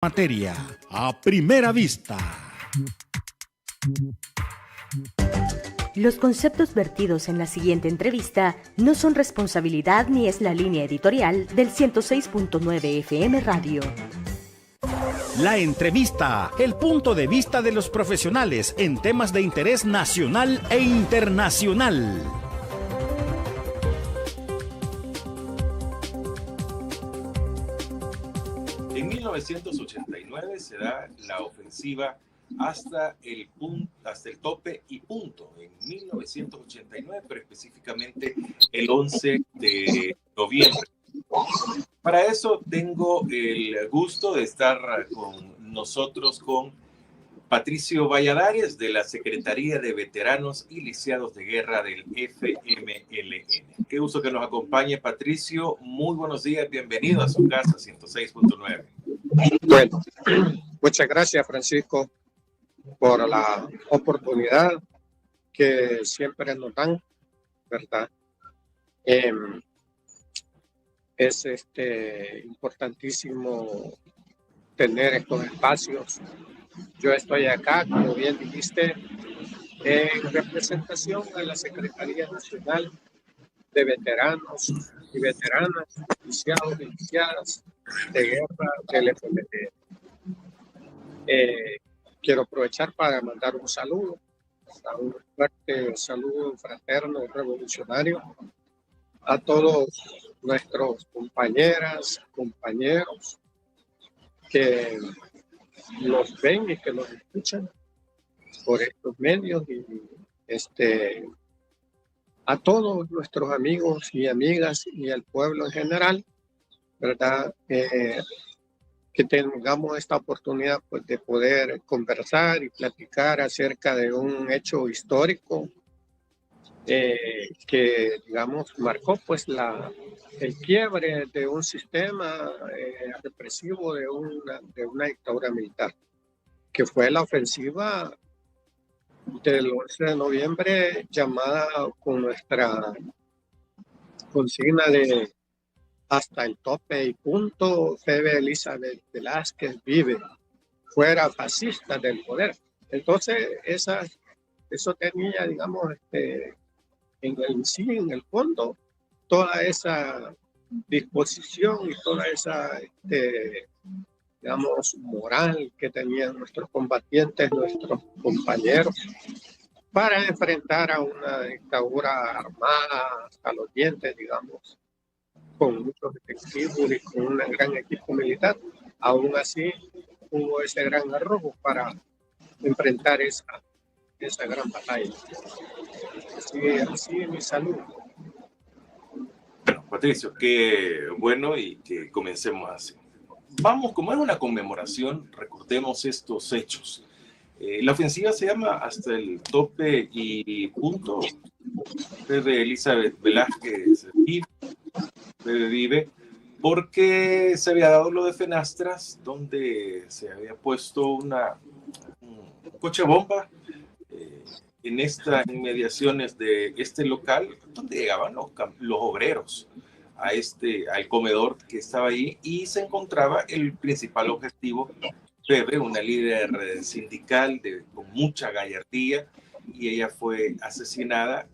materia a primera vista. Los conceptos vertidos en la siguiente entrevista no son responsabilidad ni es la línea editorial del 106.9 FM Radio. La entrevista, el punto de vista de los profesionales en temas de interés nacional e internacional. En 1989 se da la ofensiva hasta el tope y punto, en 1989, pero específicamente el 11 de noviembre. Para eso tengo el gusto de estar con nosotros con Patricio Valladares de la Secretaría de Veteranos y Lisiados de Guerra del FMLN. Qué gusto que nos acompañe, Patricio. Muy buenos días, bienvenido a su casa 106.9. Bueno, muchas gracias, Francisco, por la oportunidad que siempre nos dan, ¿verdad? Es importantísimo tener estos espacios. Yo estoy acá, como bien dijiste, en representación de la Secretaría Nacional de Veteranos y Veteranas, lisiados y lisiadas de guerra del FMLN. Quiero aprovechar para mandar un saludo, un fuerte saludo fraterno, revolucionario, a todos nuestros compañeras, compañeros que nos ven y que nos escuchan por estos medios y a todos nuestros amigos y amigas y al pueblo en general, ¿verdad? Que tengamos esta oportunidad, pues, de poder conversar y platicar acerca de un hecho histórico que, digamos, marcó pues el quiebre de un sistema represivo de una dictadura militar, que fue la ofensiva del 11 de noviembre llamada con nuestra consigna de hasta el tope y punto. Febe Elizabeth Velázquez vive, fuera fascista del poder. Entonces eso tenía, digamos, en el fondo, toda esa disposición y toda esa, digamos, moral que tenían nuestros combatientes, nuestros compañeros, para enfrentar a una dictadura armada hasta los dientes, digamos, con muchos efectivos y con un gran equipo militar. Aún así, hubo ese gran arrojo para enfrentar esa gran batalla. Así es mi salud. Bueno, Patricio, qué bueno y que comencemos así. Vamos, como es una conmemoración, recordemos estos hechos. La ofensiva se llama Hasta el tope y punto. De Elizabeth Velázquez vive, porque se había dado lo de Fenastras, donde se había puesto un coche bomba en estas inmediaciones de este local, donde llegaban los obreros al comedor que estaba ahí, y se encontraba el principal objetivo, Pepe, una líder sindical con mucha gallardía, y ella fue asesinada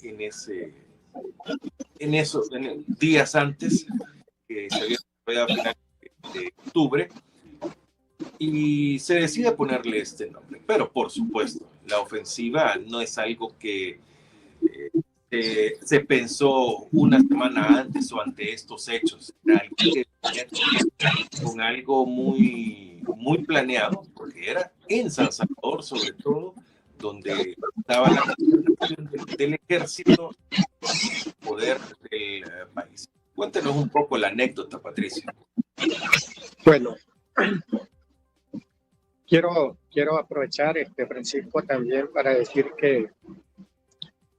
días antes, que se había desarrollado a finales de octubre, y se decide ponerle este nombre. Pero por supuesto, la ofensiva no es algo que se pensó una semana antes o ante estos hechos. Era algo que venía con algo muy, muy planeado, porque era en San Salvador, sobre todo, donde estaba la concentración del ejército, poder del país. Cuéntenos un poco la anécdota, Patricio. Bueno, quiero aprovechar, Francisco, también para decir que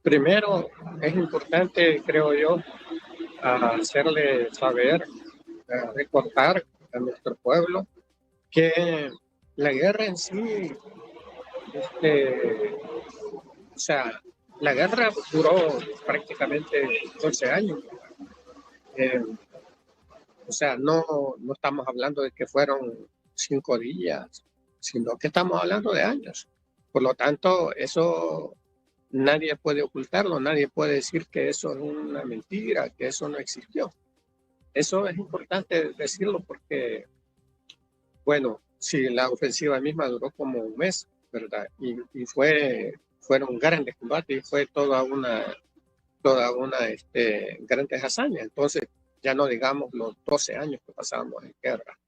primero es importante, creo yo, hacerle saber, recordar a nuestro pueblo que la guerra en sí, o sea, la guerra duró prácticamente 12 años. O sea, no estamos hablando de que fueron 5 días, sino que estamos hablando de años. Por lo tanto, eso nadie puede ocultarlo, nadie puede decir que eso es una mentira, que eso no existió. Eso es importante decirlo porque, bueno, si la ofensiva misma duró como un mes, ¿verdad? Y fueron grandes combates y fue toda una grandes hazañas. Entonces, ya no digamos los 12 años que pasamos en guerra.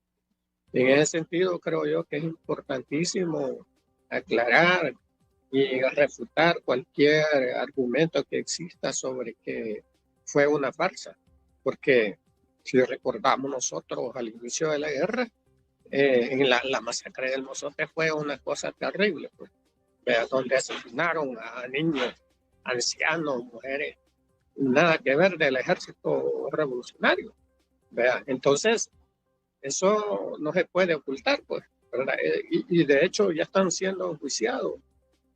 En ese sentido, creo yo que es importantísimo aclarar y refutar cualquier argumento que exista sobre que fue una farsa, porque si recordamos nosotros al inicio de la guerra, en la masacre del Mozote fue una cosa terrible, pues, donde asesinaron a niños, ancianos, mujeres, nada que ver del ejército revolucionario, ¿verdad? Entonces, eso no se puede ocultar, pues, ¿verdad? Y de hecho ya están siendo enjuiciados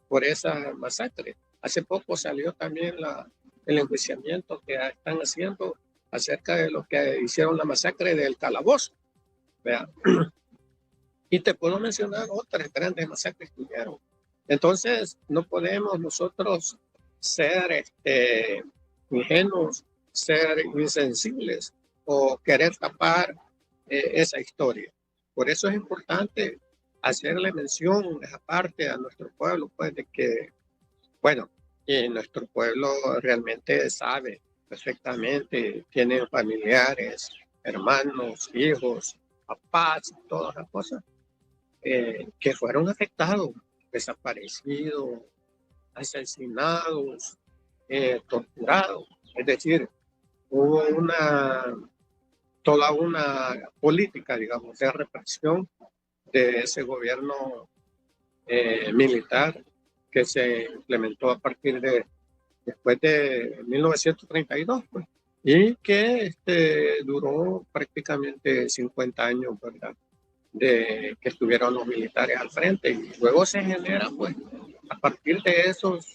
por esa masacre. Hace poco salió también el enjuiciamiento que están haciendo acerca de los que hicieron la masacre del Calabozo, ¿verdad? Y te puedo mencionar otras grandes masacres que hubieron. Entonces, no podemos nosotros ser ingenuos, ser insensibles o querer tapar esa historia. Por eso es importante hacerle mención aparte a nuestro pueblo, pues de que, bueno, nuestro pueblo realmente sabe perfectamente, tiene familiares, hermanos, hijos, papás, todas las cosas que fueron afectados, desaparecidos, asesinados, torturados. Es decir, hubo toda una política, digamos, de represión de ese gobierno militar que se implementó a partir después de 1932, pues, y que duró prácticamente 50 años, ¿verdad? De que estuvieron los militares al frente, y luego se genera, pues, a partir de esos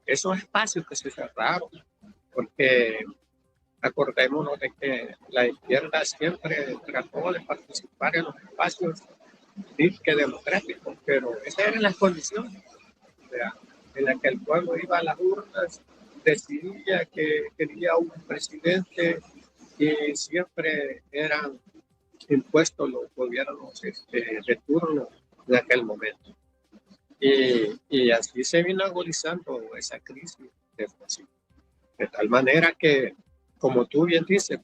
espacios que se cerraron, porque acordémonos de que la izquierda siempre trató de participar en los espacios democráticos, pero esas eran las condiciones, ¿verdad? En las que el pueblo iba a las urnas, decidía que quería un presidente y siempre eran impuestos los gobiernos de turno en aquel momento. Y así se vino agudizando esa crisis de tal manera que, como tú bien dices,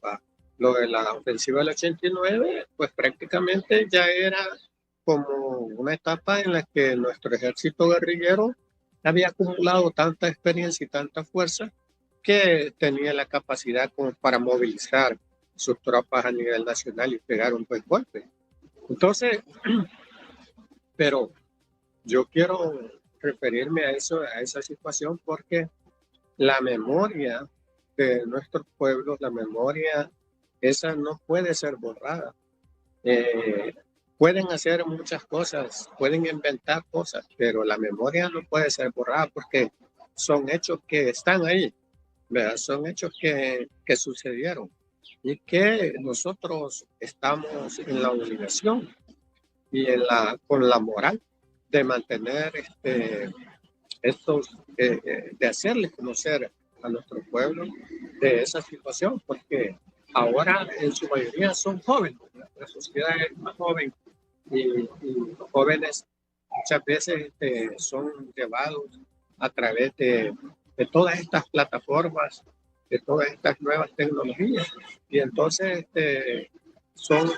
lo de la ofensiva del 89, pues prácticamente ya era como una etapa en la que nuestro ejército guerrillero había acumulado tanta experiencia y tanta fuerza que tenía la capacidad como para movilizar sus tropas a nivel nacional y pegar un buen golpe. Entonces, pero yo quiero referirme a esa situación porque la memoria de nuestros pueblos, la memoria esa no puede ser borrada. Pueden hacer muchas cosas, pueden inventar cosas, pero la memoria no puede ser borrada porque son hechos que están ahí, ¿verdad? Son hechos que sucedieron y que nosotros estamos en la obligación y con la moral de mantener de hacerles conocer a nuestro pueblo de esa situación, porque ahora en su mayoría son jóvenes, la sociedad es más joven y los jóvenes muchas veces son llevados a través de todas estas plataformas, de todas estas nuevas tecnologías, y entonces son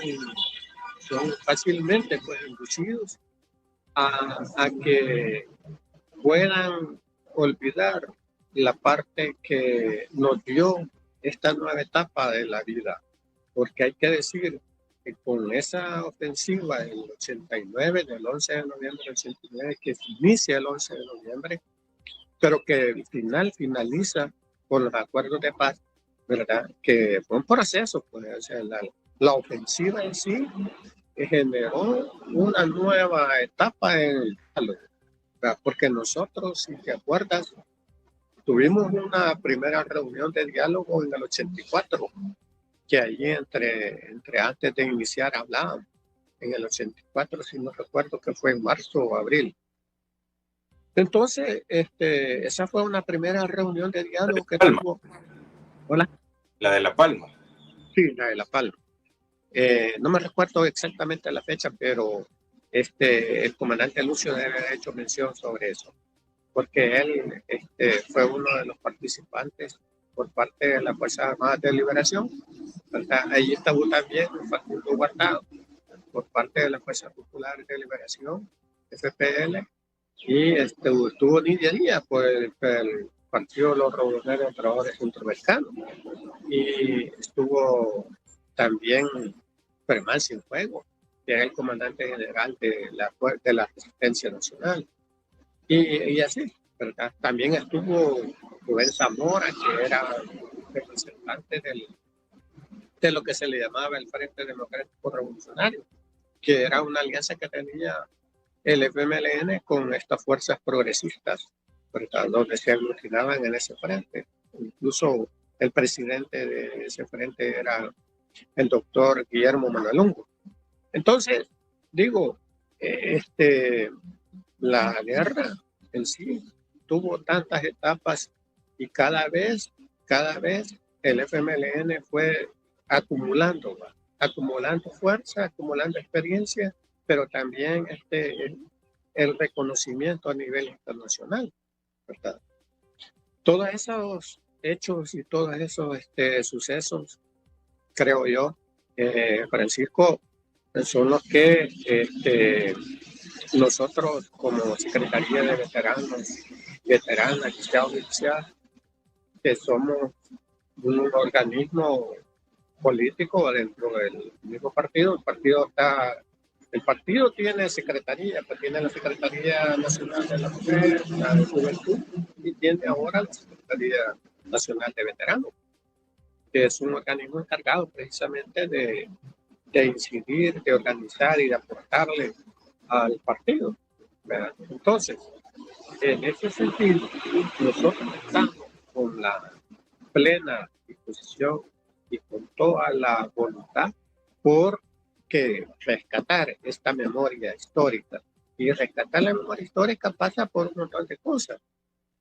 fácilmente, pues, inducidos a que puedan olvidar la parte que nos dio esta nueva etapa de la vida, porque hay que decir que con esa ofensiva del 89, del 11 de noviembre del 89, que inicia el 11 de noviembre, pero que al final finaliza con los acuerdos de paz, ¿verdad? Que fue un proceso, pues, o sea, la ofensiva en sí generó una nueva etapa en el diálogo, ¿verdad? Porque nosotros, si te acuerdas, tuvimos una primera reunión de diálogo en el 84, que allí entre antes de iniciar hablábamos en el 84, si no recuerdo que fue en marzo o abril. Entonces, esa fue una primera reunión de diálogo que tuvo. ¿Hola? La de La Palma. Sí, la de La Palma. No me recuerdo exactamente la fecha, pero el comandante Lucio debe haber hecho mención sobre eso, porque él fue uno de los participantes por parte de las Fuerzas Armadas de Liberación, ¿verdad? Allí estuvo también Facundo Guardado por parte de las Fuerzas Populares de Liberación, FPL, y estuvo Nidia Díaz por el Partido de los Revolucionarios Trabajadores Centroamericanos, y estuvo también Fermán Cienfuegos, que era el comandante general de la Resistencia Nacional, y así, ¿verdad? También estuvo Rubén Zamora, que era representante de lo que se le llamaba el Frente Democrático Revolucionario, que era una alianza que tenía el FMLN con estas fuerzas progresistas, ¿verdad? Donde se aglutinaban en ese frente. Incluso el presidente de ese frente era el doctor Guillermo Manalongo. Entonces, digo, la guerra en sí tuvo tantas etapas y cada vez el FMLN fue acumulando fuerza, acumulando experiencia, pero también el reconocimiento a nivel internacional, ¿verdad? Todos esos hechos y todos esos sucesos, creo yo, Francisco, son los que nosotros como Secretaría de Veteranas, Oficial, que somos un organismo político dentro del mismo partido. El partido tiene secretaría, pues tiene la Secretaría Nacional de la Mujer, la de Juventud, y tiene ahora la Secretaría Nacional de Veteranos, que es un organismo encargado precisamente de incidir, de organizar y de aportarle al partido, ¿verdad? Entonces, en ese sentido, nosotros estamos con la plena disposición y con toda la voluntad por que rescatar esta memoria histórica. Y rescatar la memoria histórica pasa por un montón de cosas,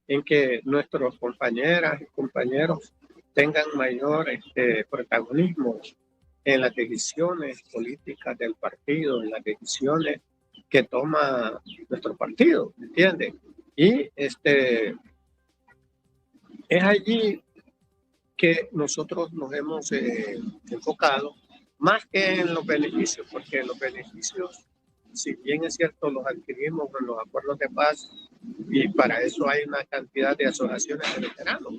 en que nuestros compañeras y compañeros tengan mayor protagonismo en las decisiones políticas del partido, en las decisiones que toma nuestro partido, ¿entiendes? Y es allí que nosotros nos hemos enfocado más que en los beneficios, porque los beneficios, si bien es cierto, los adquirimos en los acuerdos de paz, y para eso hay una cantidad de asociaciones de veteranos.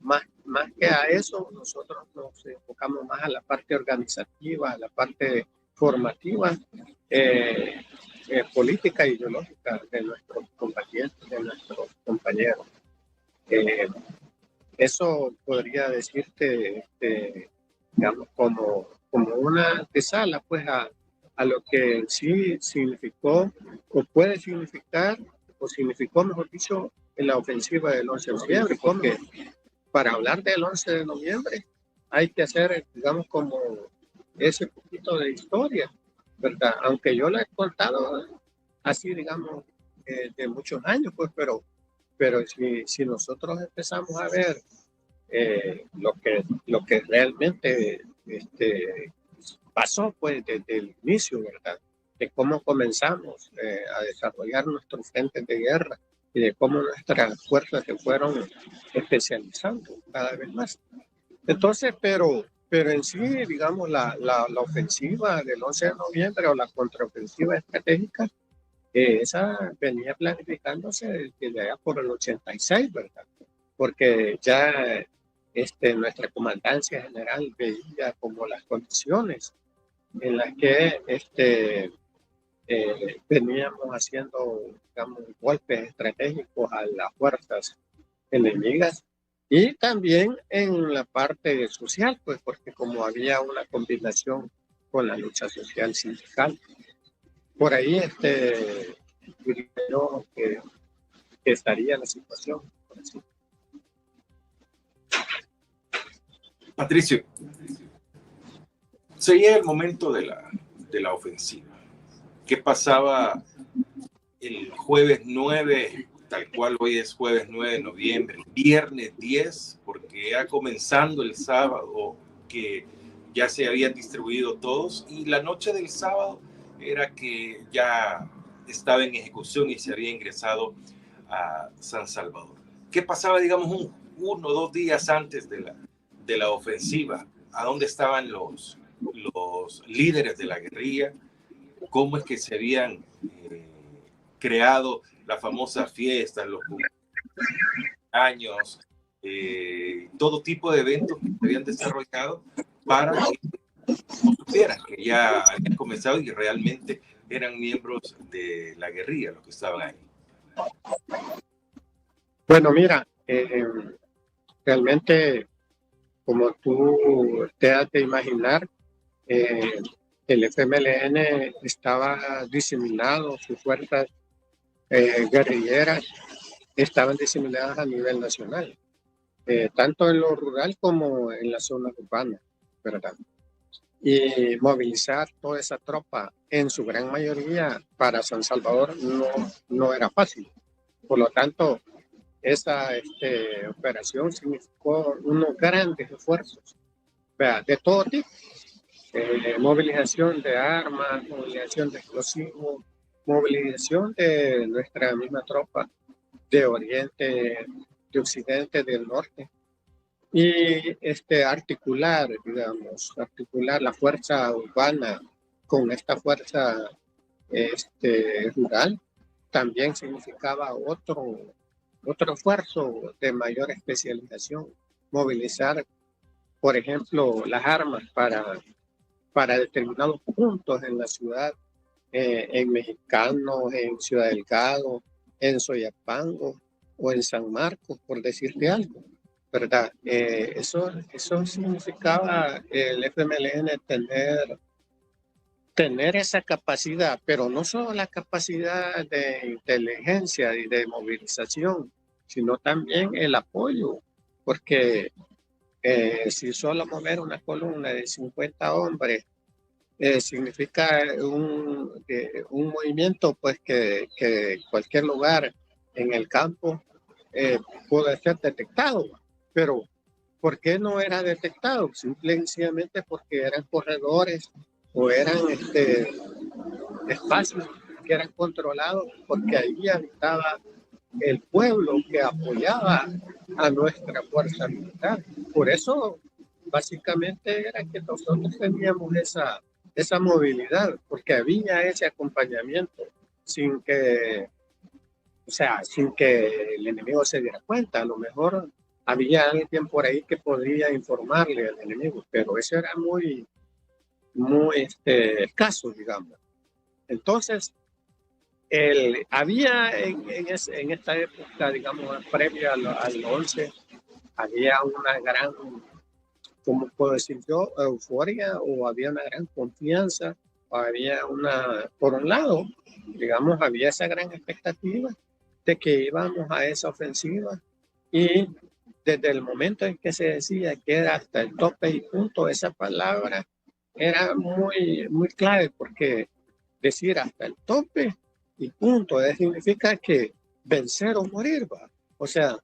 Más que a eso, nosotros nos enfocamos más a la parte organizativa, a la parte formativa, política e ideológica de nuestros compañeros. Eso podría decirte, digamos, como una antesala, pues, a lo que sí significó, o puede significar, o significó, mejor dicho, en la ofensiva del 11 de noviembre, porque para hablar del 11 de noviembre hay que hacer, digamos, como ese poquito de historia, ¿verdad? Aunque yo lo he contado así, digamos, de muchos años, pues, pero si nosotros empezamos a ver lo que realmente pasó, pues, desde el inicio, ¿verdad? De cómo comenzamos a desarrollar nuestros frentes de guerra y de cómo nuestras fuerzas se fueron especializando cada vez más. Entonces, pero en sí, digamos, la ofensiva del 11 de noviembre o la contraofensiva estratégica, esa venía planificándose desde allá por el 86, ¿verdad? Porque ya nuestra comandancia general veía como las condiciones en las que veníamos haciendo, digamos, golpes estratégicos a las fuerzas enemigas, y también en la parte social, pues porque como había una combinación con la lucha social sindical, por ahí diría yo que estaría la situación. Patricio, se llega el momento de de la ofensiva. ¿Qué pasaba el jueves 9, tal cual hoy es jueves 9 de noviembre, viernes 10, porque ya comenzando el sábado, que ya se habían distribuido todos, y la noche del sábado era que ya estaba en ejecución y se había ingresado a San Salvador? ¿Qué pasaba, digamos, 1 o 2 días antes de la ofensiva? ¿A dónde estaban los líderes de la guerrilla? ¿Cómo es que se habían creado la famosa fiesta, los años, todo tipo de eventos que se habían desarrollado para que supieran que ya habían comenzado y realmente eran miembros de la guerrilla los que estaban ahí? Bueno, mira, realmente, como tú te has de imaginar, el FMLN estaba diseminado, sus fuerzas guerrilleras estaban diseminadas a nivel nacional, tanto en lo rural como en las zonas urbanas, ¿verdad? Y movilizar toda esa tropa, en su gran mayoría, para San Salvador no era fácil. Por lo tanto, esa operación significó unos grandes esfuerzos, ¿verdad?, de todo tipo. Movilización de armas, movilización de explosivos, movilización de nuestra misma tropa de oriente, de occidente, del norte, y articular la fuerza urbana con esta fuerza rural también significaba otro esfuerzo de mayor especialización. Movilizar, por ejemplo, las armas para determinados puntos en la ciudad, en Mexicano, en Ciudad Delgado, en Soyapango o en San Marcos, por decirte algo, ¿verdad? Eso significaba el FMLN tener esa capacidad, pero no solo la capacidad de inteligencia y de movilización, sino también el apoyo, porque si solo mover una columna de 50 hombres significa un movimiento, pues que cualquier lugar en el campo puede ser detectado, pero ¿por qué no era detectado? Simplemente porque eran corredores o eran espacios que eran controlados, porque ahí habitaba el pueblo que apoyaba a nuestra fuerza militar. Por eso, básicamente, era que nosotros teníamos esa movilidad, porque había ese acompañamiento sin que el enemigo se diera cuenta. A lo mejor había alguien por ahí que podía informarle al enemigo, pero eso era muy escaso, digamos. Entonces, había en esta época, digamos, previa al 11, había una gran, ¿cómo puedo decir yo?, euforia, o había una gran confianza, o había por un lado, digamos, había esa gran expectativa de que íbamos a esa ofensiva, y desde el momento en que se decía que era hasta el tope y punto, esa palabra era muy, muy clave, porque decir hasta el tope y punto significa que vencer o morir, ¿va? O sea,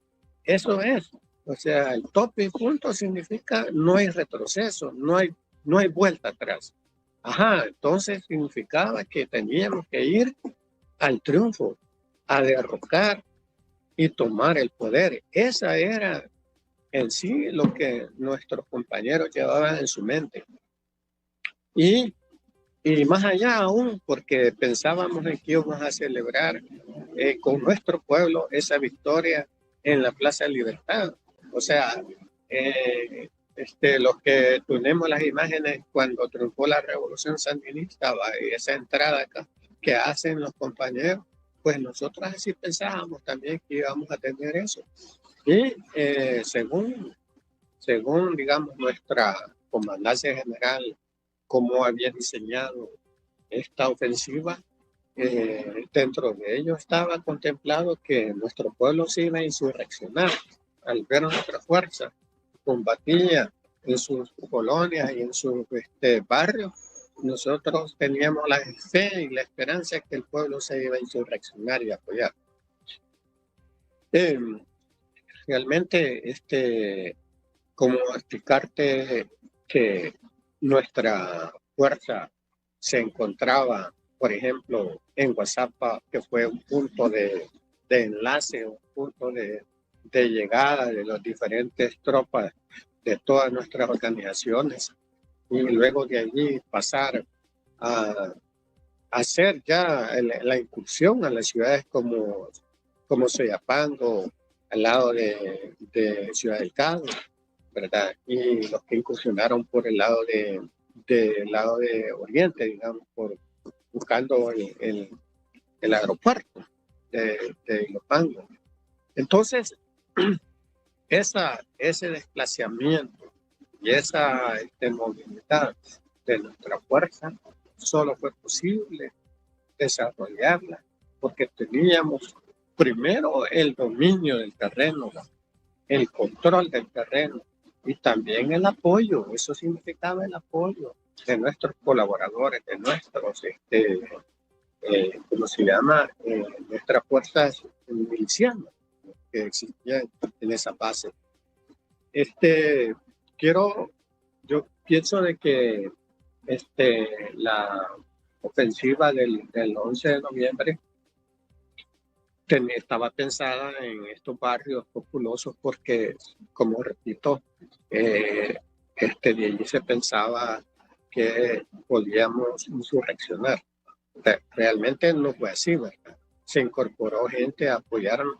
eso es. O sea, el tope y punto significa no hay retroceso, no hay vuelta atrás. Ajá, entonces significaba que teníamos que ir al triunfo, a derrocar y tomar el poder. Esa era en sí lo que nuestros compañeros llevaban en su mente. Y más allá aún, porque pensábamos en que íbamos a celebrar con nuestro pueblo esa victoria en la Plaza de Libertad. O sea, los que tenemos las imágenes cuando triunfó la Revolución Sandinista, y esa entrada acá que hacen los compañeros, pues nosotros así pensábamos también que íbamos a tener eso. Y según, digamos, nuestra comandancia general, cómo había diseñado esta ofensiva, dentro de ello estaba contemplado que nuestro pueblo se iba a insurreccionar al ver nuestra fuerza, combatía en sus colonias y en sus barrios, nosotros teníamos la fe y la esperanza que el pueblo se iba a insurreccionar y a apoyar. Realmente, ¿cómo explicarte que nuestra fuerza se encontraba, por ejemplo, en Guazapa, que fue un punto de enlace, un punto de llegada de las diferentes tropas de todas nuestras organizaciones, y luego de allí pasar a hacer ya la incursión a las ciudades como Soyapango, al lado de Ciudad del Cabo, ¿verdad? Y los que incursionaron por el lado de Oriente, digamos, buscando el aeropuerto de Ilopango. Entonces, ese desplazamiento y esa movilidad de nuestra fuerza solo fue posible desarrollarla porque teníamos primero el dominio del terreno, el control del terreno y también el apoyo. Eso significaba el apoyo de nuestros colaboradores, de nuestros, ¿cómo se llama? Nuestras fuerzas milicianas que existían en esa base. Yo pienso de que la ofensiva del 11 de noviembre estaba pensada en estos barrios populosos porque, como repito, de allí se pensaba que podíamos insurreccionar. Realmente no fue así, ¿verdad? Se incorporó gente a apoyarnos,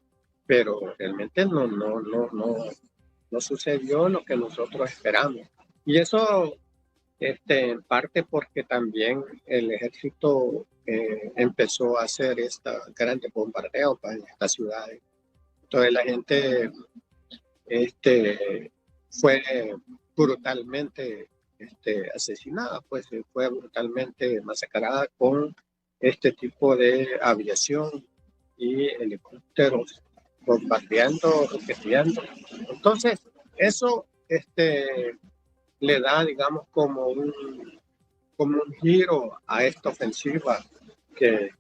pero realmente no sucedió lo que nosotros esperamos. Y eso en parte porque también el ejército empezó a hacer estos grandes bombardeos en estas ciudades. Entonces la gente fue brutalmente asesinada, pues fue brutalmente masacrada con este tipo de aviación y helicópteros bombardeando, roqueteando. Entonces eso le da, digamos, como un giro a esta ofensiva que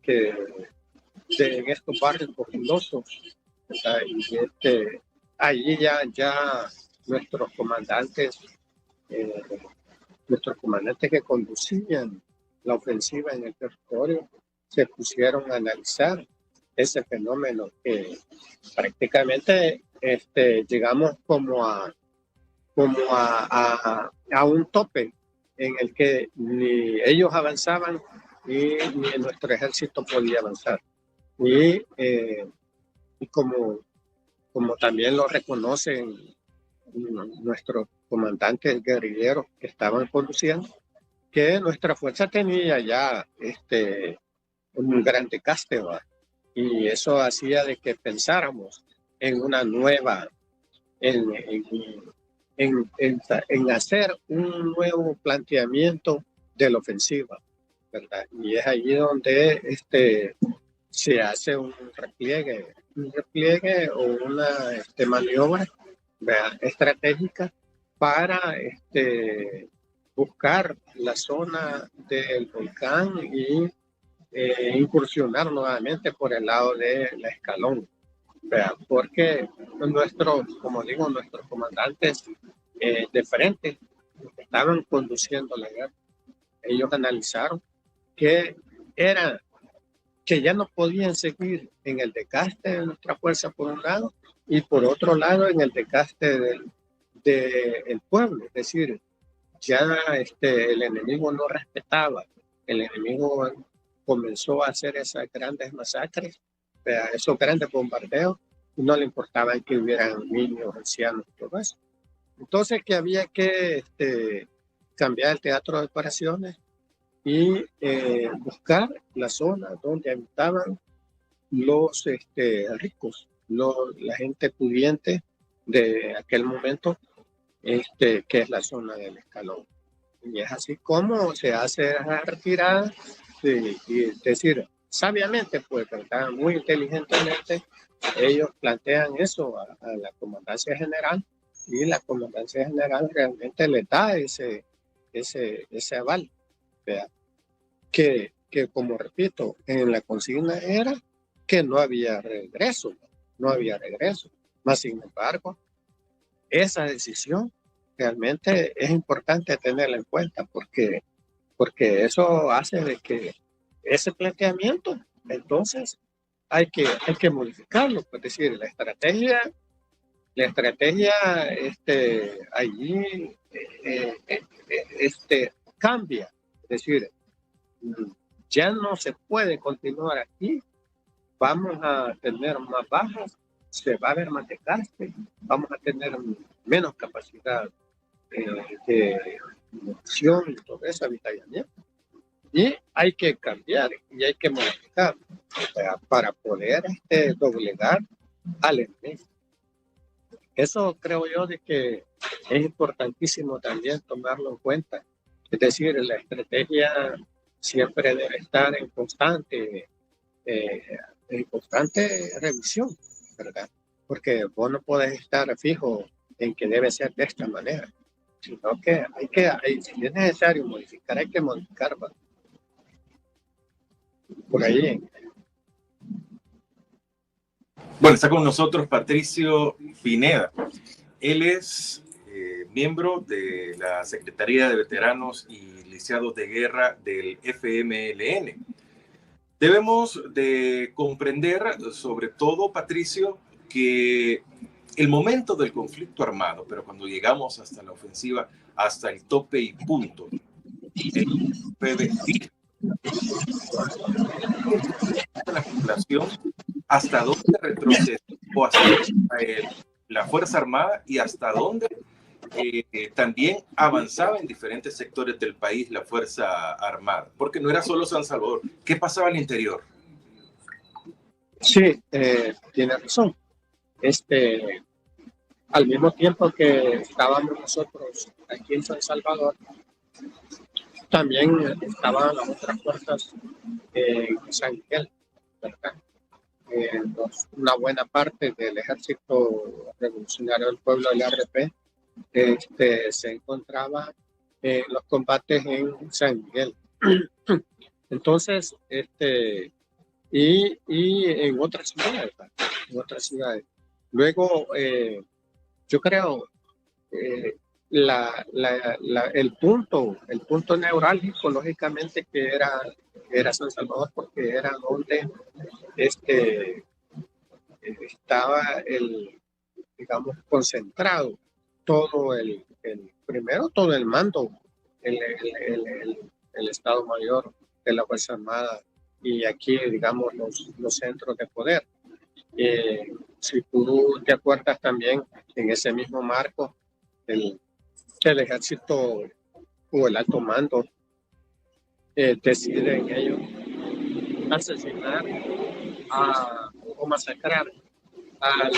en estos barrios populosos, ¿verdad? Y allí ya nuestros comandantes que conducían la ofensiva en el territorio se pusieron a analizar ese fenómeno que prácticamente llegamos como a un tope en el que ni ellos avanzaban y ni nuestro ejército podía avanzar. Y como también lo reconocen nuestros comandantes guerrilleros que estaban conduciendo, que nuestra fuerza tenía ya un gran desgaste, ¿va? Y eso hacía de que pensáramos en una nueva, en hacer un nuevo planteamiento de la ofensiva, ¿verdad? Y es allí donde se hace un repliegue o una maniobra, ¿verdad?, estratégica para buscar la zona del volcán y incursionar nuevamente por el lado de la Escalón, ¿verdad? Porque nuestros comandantes de frente que estaban conduciendo la guerra, ellos analizaron que ya no podían seguir en el desgaste de nuestra fuerza por un lado y por otro lado en el desgaste del pueblo. Es decir, ya el enemigo no respetaba, el enemigo comenzó a hacer esas grandes masacres, esos grandes bombardeos, y no le importaba que hubieran niños, ancianos y todo eso. Entonces que había que cambiar el teatro de operaciones y buscar la zona donde habitaban los ricos, la gente pudiente de aquel momento, que es la zona del Escalón. Y es así como se hace la retirada, y es decir, sabiamente, pues, ¿verdad?, muy inteligentemente, ellos plantean eso a la Comandancia General, y la Comandancia General realmente les da ese aval. ¿verdad? Que como repito, en la consigna era que no había regreso, no había regreso. Más sin embargo, esa decisión realmente es importante tenerla en cuenta porque eso hace de que ese planteamiento, entonces, hay que modificarlo. Es decir, la estrategia allí cambia. Es decir, ya no se puede continuar aquí, vamos a tener más bajas, se va a ver más desgaste, vamos a tener menos capacidad de munición y todo eso, avituallamiento. Y hay que cambiar y hay que modificar para poder doblegar al enemigo. Eso creo yo de que es importantísimo también tomarlo en cuenta. Es decir, la estrategia siempre debe estar en constante revisión, ¿verdad? Porque vos no podés estar fijo en que debe ser de esta manera, sino que si es necesario modificar, hay que modificar, ¿verdad? Por ahí. Bueno, está con nosotros Patricio Pineda. Él es miembro de la Secretaría de Veteranos y Lisiados de Guerra del FMLN. Debemos de comprender, sobre todo, Patricio, que el momento del conflicto armado, pero cuando llegamos hasta la ofensiva, hasta el tope y punto, la población, hasta dónde retrocedió la Fuerza Armada y hasta dónde también avanzaba en diferentes sectores del país la Fuerza Armada, porque no era solo San Salvador. ¿Qué pasaba al interior? Sí, tiene razón. Al mismo tiempo que estábamos nosotros aquí en San Salvador, también estaban las otras fuerzas en San Miguel, ¿verdad? Una buena parte del Ejército Revolucionario del Pueblo del RP se encontraba en los combates en San Miguel. Entonces, y en otras ciudades, Luego, yo creo el punto neurálgico, lógicamente, que era San Salvador, porque era donde estaba digamos, concentrado todo primero todo el mando, el Estado Mayor de la Fuerza Armada, y aquí, digamos, los centros de poder. Si tú te acuerdas también, en ese mismo marco, el ejército o el alto mando deciden ellos asesinar o masacrar a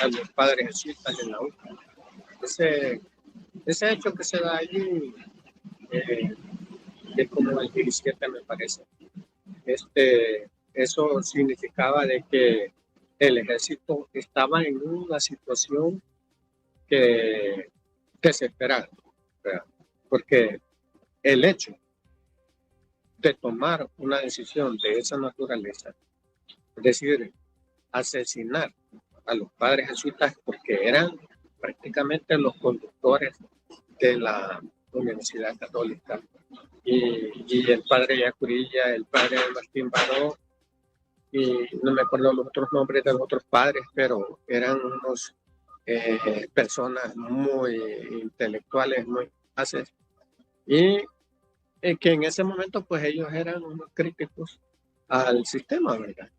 los padres jesuitas en la UCA. Ese hecho que se da allí es como el 17, me parece. Eso significaba de que el ejército estaba en una situación desesperada, ¿verdad? Porque el hecho de tomar una decisión de esa naturaleza, es decir, asesinar a los padres jesuitas, porque eran prácticamente los conductores de la Universidad Católica, y el padre Yacurilla, el padre Martín Baró, y no me acuerdo los otros nombres de los otros padres, pero eran unos personas muy intelectuales, muy capaces, y que en ese momento pues ellos eran unos críticos al sistema, ¿verdad?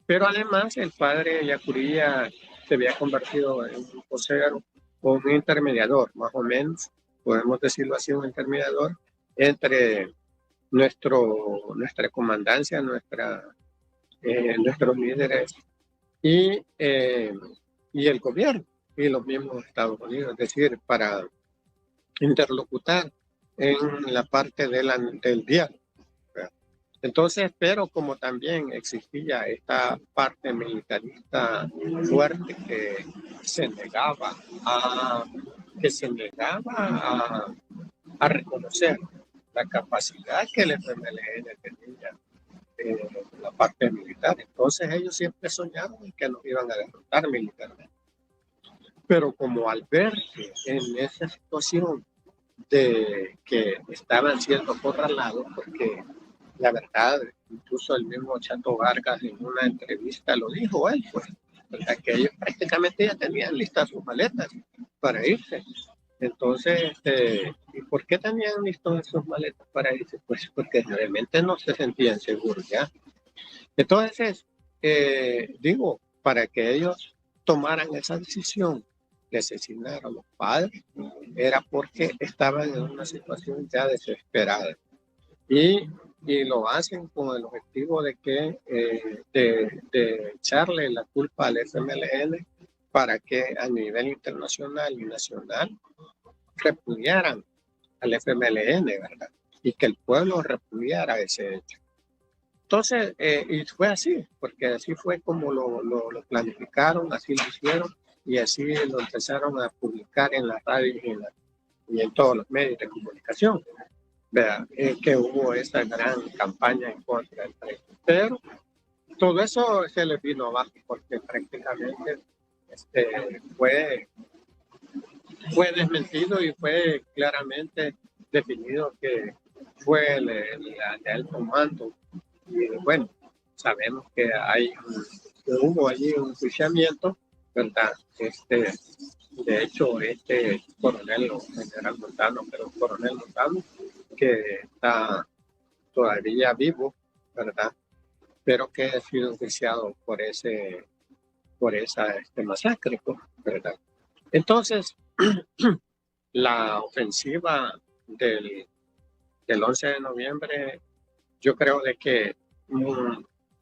Pero además el padre Yacurilla se había convertido en un vocero o un intermediador, más o menos, podemos decirlo así, un intermediador entre nuestra comandancia, nuestros líderes y el gobierno y los mismos Estados Unidos, es decir, para interlocutar en la parte del diálogo. Entonces, pero como también existía esta parte militarista fuerte que se negaba a reconocer la capacidad que el FMLN tenía en la parte militar. Entonces ellos siempre soñaron que nos iban a derrotar militarmente. Pero como al ver que en esa situación de que estaban siendo acorralados, porque la verdad, incluso el mismo Chato Vargas en una entrevista lo dijo él, pues, ¿verdad? Que ellos prácticamente ya tenían listas sus maletas para irse. Entonces, ¿y por qué tenían listas sus maletas para irse? Pues porque realmente no se sentían seguros ya. Entonces, digo, para que ellos tomaran esa decisión de asesinar a los padres, era porque estaban en una situación ya desesperada. Y lo hacen con el objetivo de que de echarle la culpa al FMLN para que a nivel internacional y nacional repudiaran al FMLN, ¿verdad? Y que el pueblo repudiara ese hecho. Entonces, y fue así, porque así fue como lo planificaron, así lo hicieron, y así lo empezaron a publicar en la radio y en todos los medios de comunicación. ¿Verdad? Que hubo esa gran campaña en contra del preso. Pero todo eso se les vino abajo porque prácticamente fue desmentido y fue claramente definido que fue el alto mando. Y bueno, sabemos que hubo allí un enjuiciamiento, ¿verdad? De hecho, coronel o general Montano, pero coronel Montano, que está todavía vivo, ¿verdad? Pero que ha sido enjuiciado por esa masacre, ¿verdad? Entonces, la ofensiva del 11 de noviembre, yo creo de que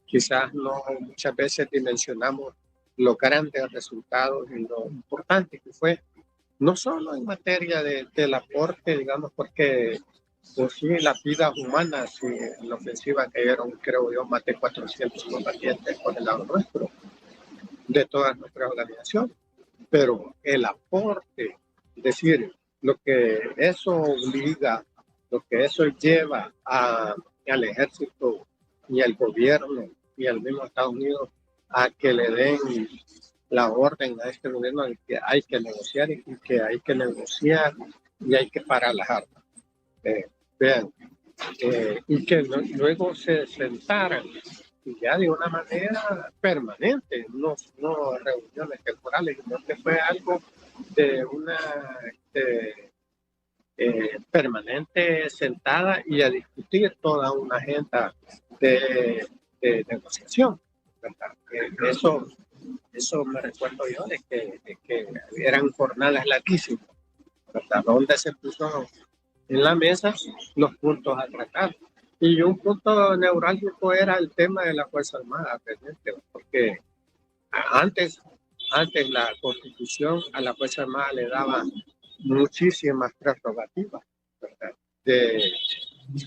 quizás no muchas veces dimensionamos los grandes resultados y lo importante que fue, no solo en materia del aporte, digamos, porque pues sí, las vidas humanas, sí, en la ofensiva cayeron, creo yo, más de 400 combatientes por el lado nuestro, de todas nuestras organizaciones. Pero el aporte, es decir, lo que eso obliga, lo que eso lleva al ejército y al gobierno y al mismo Estados Unidos a que le den la orden a este gobierno de que hay que negociar y que hay que negociar y hay que parar las armas. Vean, y que luego se sentaran y ya de una manera permanente, no reuniones temporales, sino que fue algo de una permanente sentada y a discutir toda una agenda de negociación, ¿verdad? Eso me recuerdo yo de que eran jornadas larguísimas, ¿verdad? Donde se puso en la mesa los puntos a tratar. Y un punto neurálgico era el tema de la Fuerza Armada, porque antes la Constitución a la Fuerza Armada le daba muchísimas prerrogativas, ¿verdad?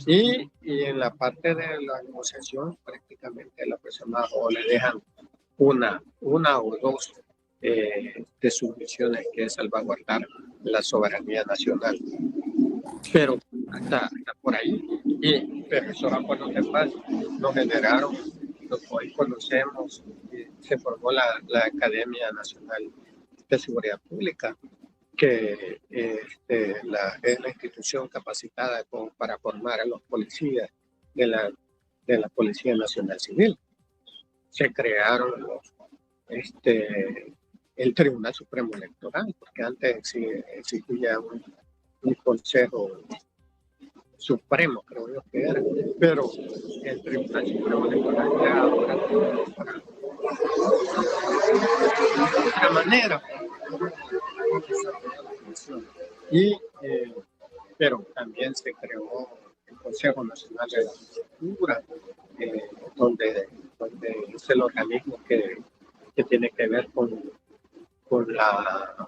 Y en la parte de la negociación prácticamente la Fuerza Armada o le dejan una o dos de sus misiones, que es salvaguardar la soberanía nacional. Pero hasta por ahí, pero esos acuerdos de paz nos generaron lo que hoy conocemos, se formó la Academia Nacional de Seguridad Pública, que es la institución capacitada para formar a los policías de la Policía Nacional Civil. Se crearon el Tribunal Supremo Electoral, porque antes existía un Consejo Supremo, creo yo que era, pero el Tribunal Supremo Electoral ya ahora de otra manera. Pero también se creó el Consejo Nacional de la Cultura, donde es el organismo que tiene que ver con las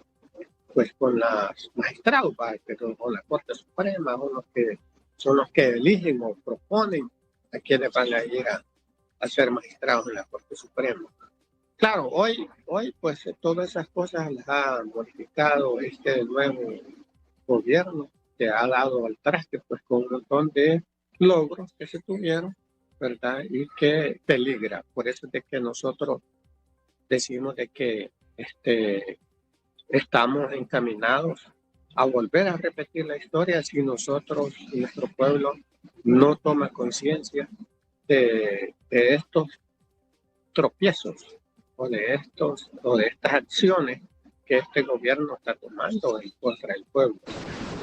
magistrados, o la Corte Suprema, son los que eligen o proponen a quienes van a ir a ser magistrados en la Corte Suprema. Claro, hoy pues todas esas cosas las ha modificado este nuevo gobierno ha dado al traste pues con un montón de logros que se tuvieron, ¿verdad? Y que peligra. Por eso es de que nosotros decimos de que estamos encaminados a volver a repetir la historia si nosotros, nuestro pueblo, no toma conciencia de estos tropiezos o de estas acciones que este gobierno está tomando en contra del pueblo.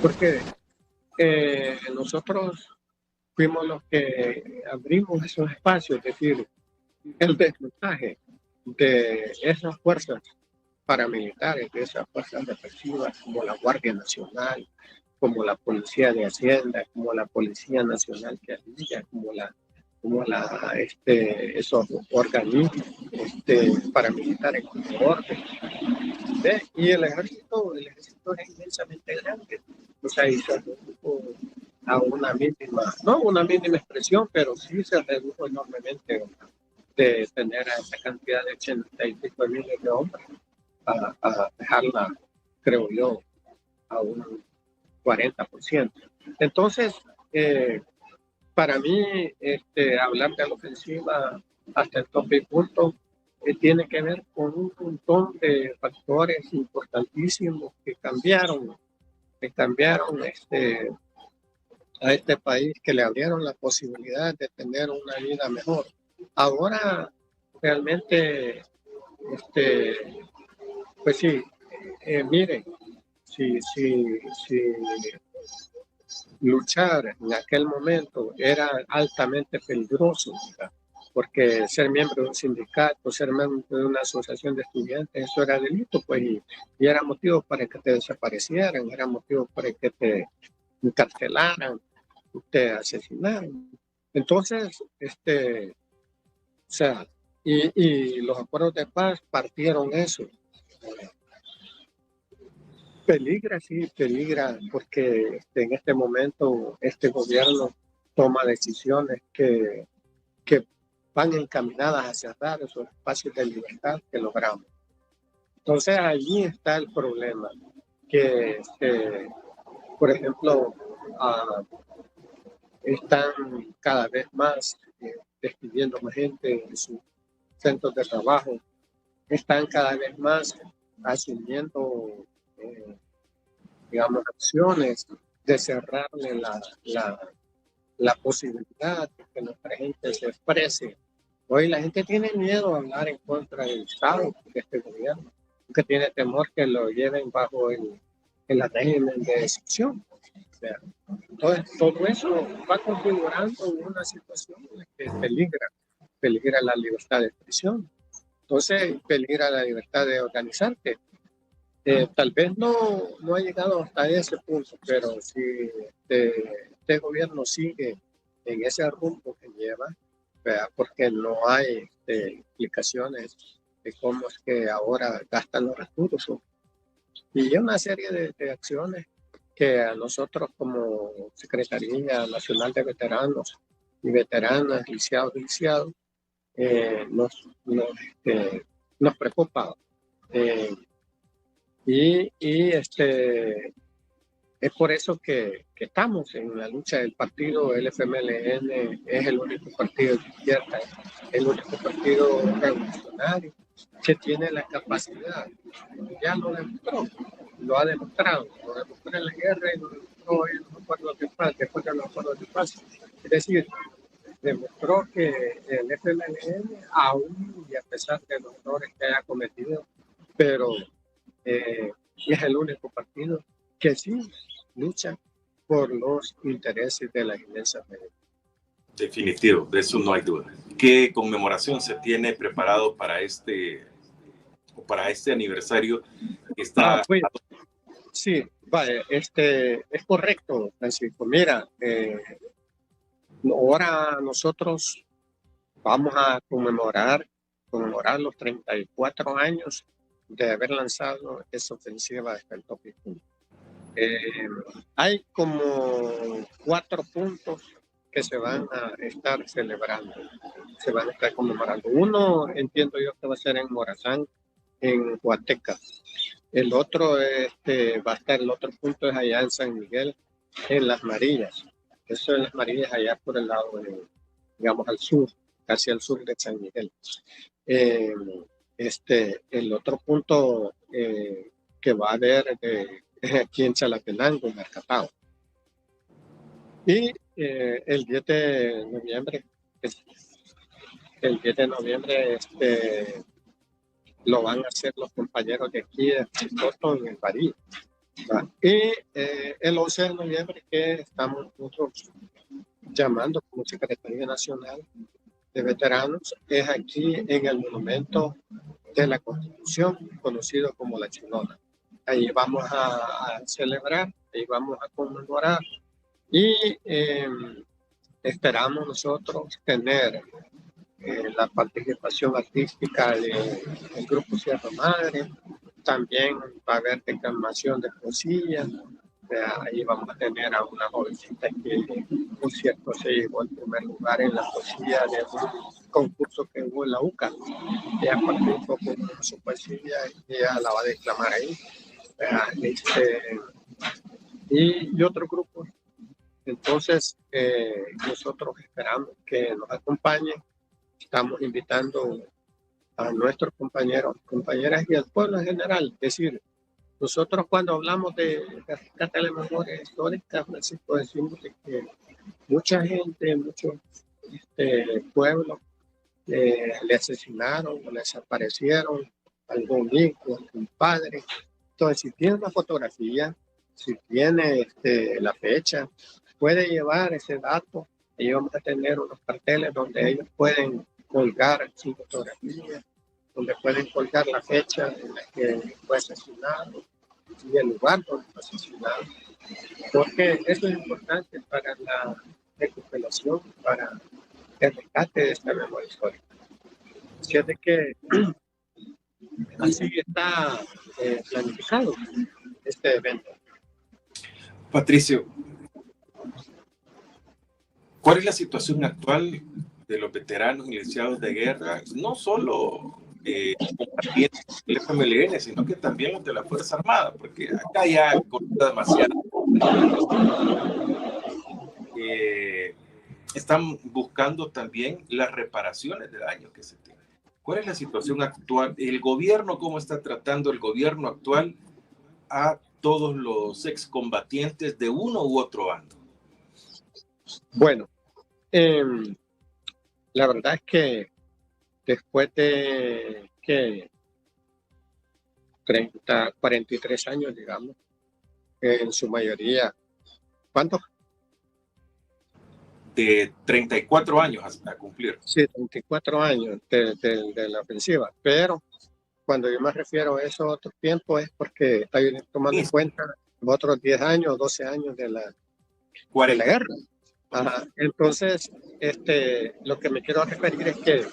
Porque nosotros fuimos los que abrimos esos espacios, es decir, el desmontaje de esas fuerzas paramilitares, de esas fuerzas represivas como la Guardia Nacional, como la Policía de Hacienda, como la Policía Nacional que había, como esos organismos paramilitares como orden. Y el ejército es inmensamente grande. O sea, y se redujo a una mínima expresión, pero sí se redujo enormemente de tener a esa cantidad de 80 y pico de miles de hombres a dejarla, creo yo, a un 40%. Entonces, para mí, hablar de la ofensiva hasta el tope y punto tiene que ver con un montón de factores importantísimos que cambiaron a este país, que le abrieron la posibilidad de tener una vida mejor. Ahora, realmente, pues sí, miren, si luchar en aquel momento era altamente peligroso, ¿verdad? Porque ser miembro de un sindicato, ser miembro de una asociación de estudiantes, eso era delito, pues, y era motivo para que te desaparecieran, era motivo para que te encarcelaran, te asesinaran. Entonces, o sea, y los acuerdos de paz partieron eso. Peligra, porque en este momento este gobierno toma decisiones que van encaminadas a cerrar esos espacios de libertad que logramos. Entonces allí está el problema, que por ejemplo están cada vez más despidiendo más gente en sus centros de trabajo, están cada vez más asumiendo digamos, acciones de cerrarle la posibilidad de que nuestra gente se exprese. Hoy la gente tiene miedo a hablar en contra del Estado, de este gobierno, porque tiene temor que lo lleven bajo el régimen de excepción. O sea, entonces, todo eso va configurando una situación que peligra la libertad de expresión. Entonces, peligra la libertad de organizarte. Tal vez no ha llegado hasta ese punto, pero si este gobierno sigue en ese rumbo que lleva, ¿verdad? Porque no hay explicaciones de cómo es que ahora gastan los recursos. Y hay una serie de acciones que a nosotros como Secretaría Nacional de Veteranos y Veteranas, lisiados, nos preocupa. Y es por eso que estamos en la lucha del partido. El FMLN es el único partido de izquierda, el único partido revolucionario que tiene la capacidad. Ya lo demostró, lo ha demostrado, lo demostró en la guerra y lo demostró en los acuerdos de paz, después de los acuerdos de paz. Es decir, demostró que el FMLN, aún y a pesar de los errores que haya cometido, pero es el único partido que sí lucha por los intereses de la inmensa mayoría. Definitivo, de eso no hay duda. ¿Qué conmemoración se tiene preparado para este aniversario que está? Pues, sí, vale, es correcto, Francisco. Mira, ahora nosotros vamos a conmemorar los 34 años de haber lanzado esa ofensiva hasta el tope. Hay como 4 puntos que se van a estar celebrando, se van a estar conmemorando. Uno, entiendo yo que va a ser en Morazán, en Huateca. El otro va a estar, el otro punto es allá en San Miguel, en Las Marillas. Eso en Las Marillas, allá por el lado de, digamos, al sur, casi al sur de San Miguel. El otro punto que va a haber es aquí en Chalatenango, en Marcatao. Y el 10 de noviembre, lo van a hacer los compañeros de aquí de Chicoto en el París. Y el 11 de noviembre, que estamos nosotros llamando como Secretaría Nacional de Veteranos, es aquí en el Monumento de la Constitución, conocido como La Chilona. Ahí vamos a celebrar, ahí vamos a conmemorar y esperamos nosotros tener la participación artística del grupo Sierra Madre. También va a haber declamación de poesía. Ahí vamos a tener a una jovencita que, por cierto, se llevó el primer lugar en la poesía de un concurso que hubo en la UCA. Ella participó con su poesía y ella la va a declamar ahí. Y otro grupo. Entonces, nosotros esperamos que nos acompañen. Estamos invitando a nuestros compañeros, compañeras y al pueblo en general. Es decir, nosotros cuando hablamos de rescate de la memoria histórica, Francisco, decimos que mucha gente, muchos pueblos le asesinaron o le desaparecieron algún hijo, algún padre. Entonces, si tiene una fotografía, si tiene la fecha, puede llevar ese dato y vamos a tener unos carteles donde ellos pueden colgar su fotografía, donde pueden colgar la fecha en la que fue asesinado y el lugar donde fue asesinado, porque eso es importante para la recuperación, para el rescate de esta memoria histórica. Así es de que así está planificado este evento. Patricio, ¿cuál es la situación actual de los veteranos iniciados de guerra? No solo combatientes del FMLN, sino que también los de la Fuerza Armada, porque acá ya corta demasiado. Están buscando también las reparaciones de daños que se tienen. ¿Cuál es la situación actual? ¿El gobierno, cómo está tratando el gobierno actual a todos los excombatientes de uno u otro bando? Bueno, la verdad es que después de 43 años, digamos, en su mayoría, ¿cuántos? De 34 años a cumplir. Sí, 34 años de la ofensiva, pero cuando yo me refiero a esos otros tiempos es porque estoy tomando en cuenta otros 10 años, 12 años de la guerra. Ajá. Entonces, lo que me quiero referir es que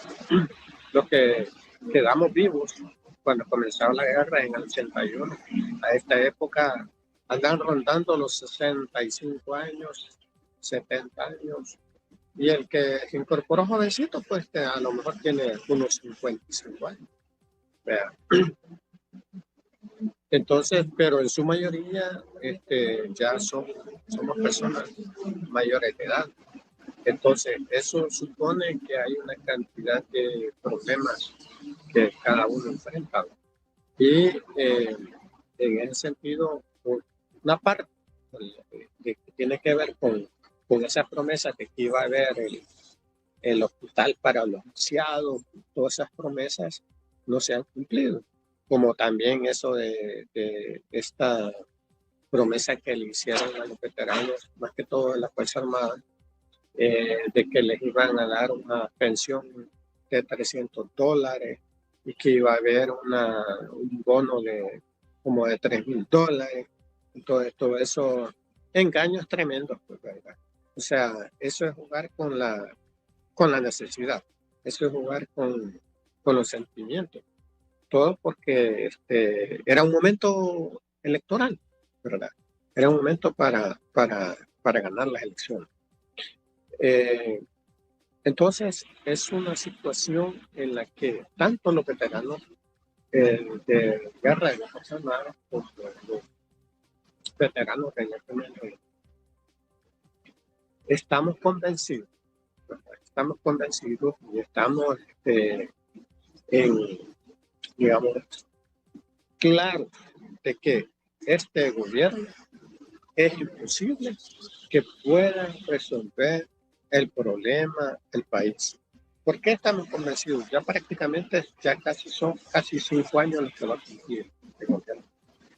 los que quedamos vivos cuando comenzaba la guerra en el 81, a esta época andan rondando los 65 años, 70 años, y el que se incorporó jovencito, pues a lo mejor tiene unos 55 años. Entonces, pero en su mayoría ya somos personas mayores de edad. Entonces, eso supone que hay una cantidad de problemas que cada uno enfrenta. Y en ese sentido, una parte que tiene que ver con esa promesa de que iba a haber el hospital para los ancianos, todas esas promesas no se han cumplido. Como también eso de esta promesa que le hicieron a los veteranos, más que todo en la Fuerza Armada, de que les iban a dar una pensión de $300 y que iba a haber un bono de como de $3,000. Entonces, todo eso, engaños tremendos, pues, ¿verdad? O sea, eso es jugar con la necesidad, eso es jugar con los sentimientos. Todo porque era un momento electoral, ¿verdad? Era un momento para ganar las elecciones. Entonces, es una situación en la que tanto los veteranos de guerra de las Fuerzas Armadas como los veteranos de la FMLN estamos convencidos, y estamos digamos, claros de que este gobierno es imposible que pueda resolver el problema del país. ¿Por qué estamos convencidos? Ya prácticamente, son casi 5 años los que va a cumplir el gobierno.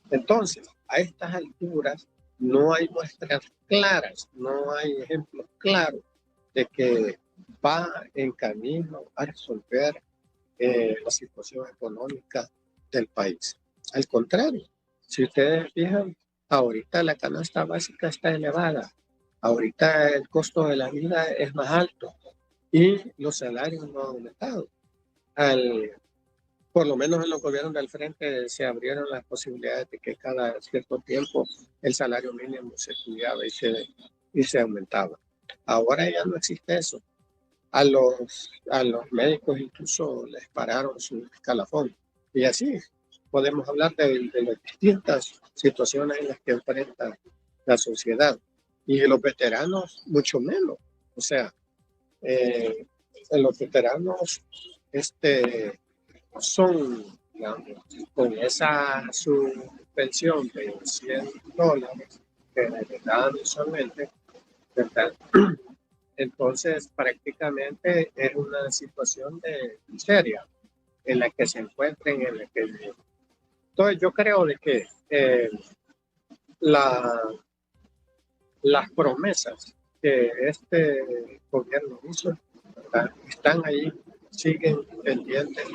Entonces, a estas alturas no hay muestras claras, no hay ejemplos claros de que va en camino a resolver la situación económica del país. Al contrario, si ustedes fijan, ahorita la canasta básica está elevada, ahorita el costo de la vida es más alto y los salarios no han aumentado. Por lo menos en los gobiernos del frente se abrieron las posibilidades de que cada cierto tiempo el salario mínimo se estudiaba y se aumentaba. Ahora ya no existe eso. A los médicos incluso les pararon su escalafón. Y así podemos hablar de las distintas situaciones en las que enfrenta la sociedad. Y los veteranos mucho menos. O sea, los veteranos son, digamos, con esa su pensión de $100 que les dan mensualmente, ¿verdad? Entonces, prácticamente es una situación de miseria en la que se encuentren. Entonces, yo creo de que las promesas que este gobierno hizo, ¿verdad?, están ahí, siguen pendientes,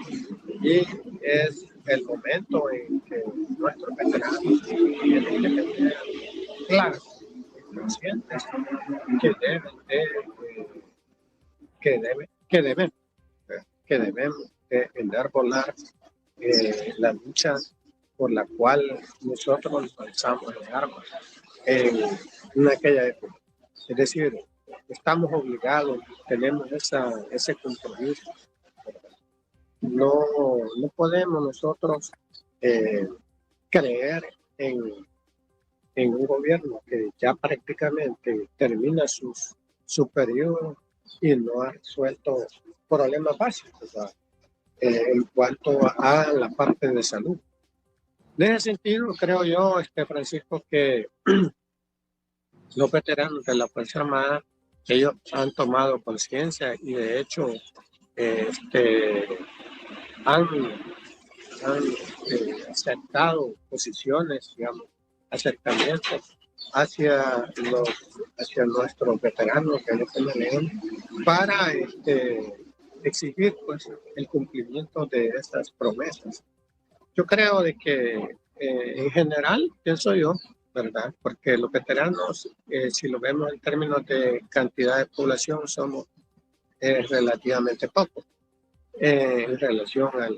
y es el momento en que nuestros veteranos tienen que tener claro, conscientes, que debemos enarbolar la lucha por la cual nosotros lanzamos el arma en aquella época. Es decir, estamos obligados, tenemos ese compromiso. No podemos nosotros creer en un gobierno que ya prácticamente termina su periodo y no ha resuelto problemas básicos, ¿verdad?, en cuanto a la parte de salud. En ese sentido, creo yo, Francisco, que los veteranos de la Fuerza Armada, ellos han tomado conciencia y de hecho han aceptado posiciones, digamos, acercamientos hacia nuestros veteranos de FMLN para exigir, pues, el cumplimiento de estas promesas. Yo creo de que en general, pienso yo, ¿verdad?, porque los veteranos, si lo vemos en términos de cantidad de población, somos relativamente pocos en relación a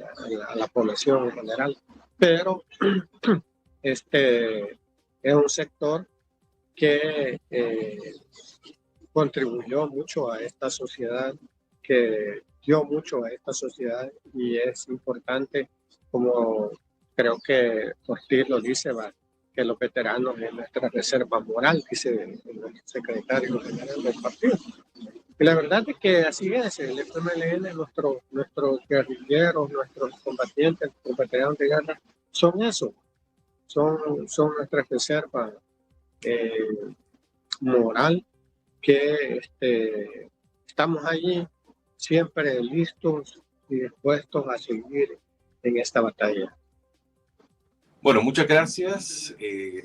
la población en general, pero es un sector que contribuyó mucho a esta sociedad, que dio mucho a esta sociedad, y es importante, como creo que Ortiz lo dice, que los veteranos es nuestra reserva moral, dice el secretario general del partido. Y la verdad es que así es, el FMLN, nuestros guerrilleros, nuestros combatientes, los veteranos de guerra, son eso, son nuestra reserva moral, que estamos allí siempre listos y dispuestos a seguir en esta batalla. Bueno, muchas gracias.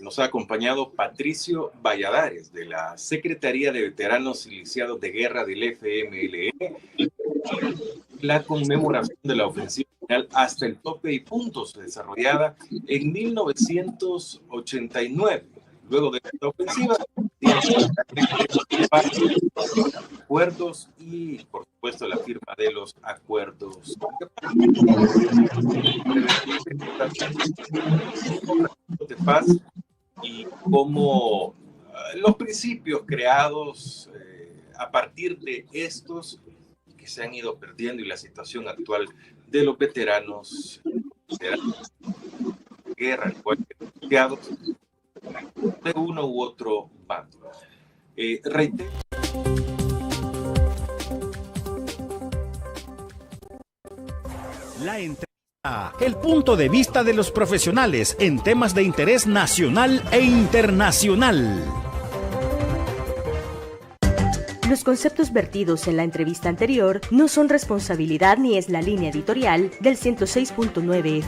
Nos ha acompañado Patricio Valladares, de la Secretaría de Veteranos y Lisiados de Guerra del FMLN, la conmemoración de la ofensiva final hasta el tope y puntos, desarrollada en 1989. Luego de esta ofensiva, acuerdos y, por supuesto, la firma de los acuerdos de paz, y cómo los principios creados a partir de estos que se han ido perdiendo, y la situación actual de los veteranos de guerra, de uno u otro bando. Reitero La entrevista, el punto de vista de los profesionales en temas de interés nacional e internacional. Los conceptos vertidos en la entrevista anterior no son responsabilidad ni es la línea editorial del 106.9 FM.